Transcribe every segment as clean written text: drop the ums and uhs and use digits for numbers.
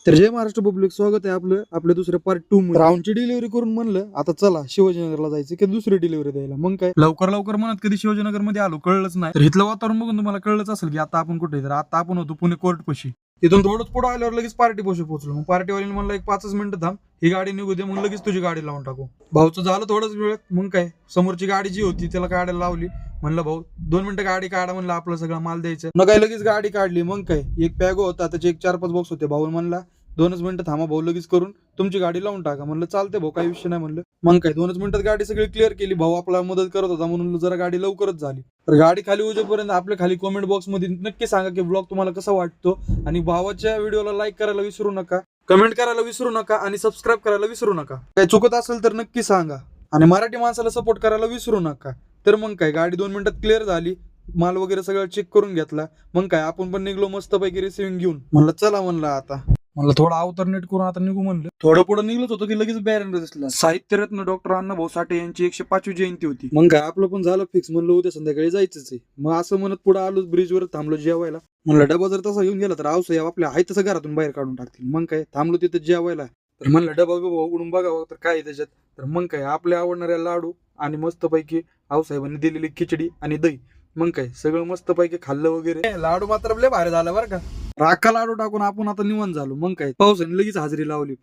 तर जय महाराष्ट्र पब्लिक, स्वागत आहे आपलं आपल्या दुसऱ्या पार्ट 2 मध्ये. राऊंडची डिलिव्हरी करून म्हणलं आता चला शिवाजीनगरला जायचं की दुसरी डिलिव्हरी द्यायला. मग काय लवकर लवकर म्हणत कधी शिवाजीनगर मध्ये आलो कळलंच नाही. तर इथलं वातावरण बघून तुम्हाला कळलंच असेल की आता आपण कुठे. तर आता आपण होतो पुणे कोर्ट पशी. तिथून थोडंच पुढे आल्यावर लगेच पार्टी पशी पोहोचलो. मग पार्टीवाल्याने म्हणलं एक 5 मिनिटं थांब, ही गाडी निघू दे, मग लगेच तुझी गाडी लावून टाकू. भाऊचं झालं थोडंच वेळ. मग काय समोरची गाडी जी होती त्याला काढायला लावली. म्हणलं भाऊ 2 मिनिटं गाडी काढा, म्हणलं आपलं सगळं माल द्यायचं. मग काय लगेच गाडी काढली. मग काय एक पॅगो होता, त्याचे एक 4-5 बॉक्स होते. भाऊ म्हणला 2च मिनिटं थांबा भाऊ, लगेच करून तुमची गाडी लावून टाका. म्हणलं चालते भाऊ, काही विषय नाही म्हणलं. मग काय 2च मिनिटात गाडी सगळी क्लिअर केली. भाऊ आपला मदत करत होता म्हणून जरा गाडी लवकरच झाली. तर गाडी खाली उजेपर्यंत आपल्या खाली कमेंट बॉक्स मध्ये नक्की सांगा की ब्लॉग तुम्हाला कसा वाटतो. आणि भावाच्या व्हिडिओला लाईक करायला विसरू नका, कमेंट करायला विसरू नका आणि सबस्क्राईब करायला विसरू नका. काही चुकत असेल तर नक्की सांगा आणि मराठी माणसाला सपोर्ट करायला विसरू नका. तर मग काय गाडी 2 मिनिटात क्लिअर झाली. माल वगैरे सगळं चेक करून घेतला. मग काय आपण पण निघलो मस्त पैकी रिसिव्हिंग घेऊन. म्हणलं चला, म्हणलं आता म्हणलं थोडं अवतरनेट करून आता निघू. म्हणलं थोडं पुढे निघलोच होतो की लगेच बॅनर दिसला, साहित्यरत्न डॉक्टर अण्णाभाऊ साठे यांची 105वी जयंती होती. मग काय आपलं पण झालं फिक्स. म्हणलं उद्या संध्याकाळी जायचंच आहे. मग असं म्हणत पुढे आलो, ब्रिजवर थांबलो जेवायला. म्हणलं डबा जर तसा घेऊन गेला तर आवसाहेब आपल्या आहे तसं घरातून बाहेर काढून टाकतील. मग काय थांबलो तिथं जेवायला. तर म्हणलं डबा बिबा उघडून बघावं तर काय त्याच्यात. तर मग काय आपल्या आवडणाऱ्या लाडू आणि मस्त पैकी आऊसाहेबांनी दिलेली खिचडी आणि दही. मग काय सगळं मस्त पैकी खाल्लं वगैरे. लाडू मात्र लय भारी झाला बरं का. राखा लाडू टाकून आपण आता निवांत झालो. मग काय पावसाने लगेच हाजरी लावली.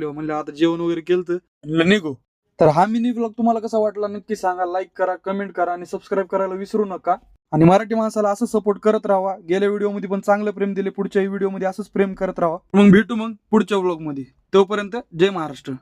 म्हणलं आता जेवण वगैरे केलं तर निघू. तर हा मिनी ब्लॉग तुम्हाला कसा वाटला नक्की सांगा. लाईक करा, कमेंट करा आणि सबस्क्राईब करायला विसरू नका. आणि मराठी माणसाला असं सपोर्ट करत राहा. गेल्या व्हिडिओ मध्ये पण चांगलं प्रेम दिले, पुढच्या व्हिडिओ मध्ये असंच प्रेम करत राहा. मग भेटू मग पुढच्या ब्लॉग मध्ये. तोपर्यंत जय महाराष्ट्र.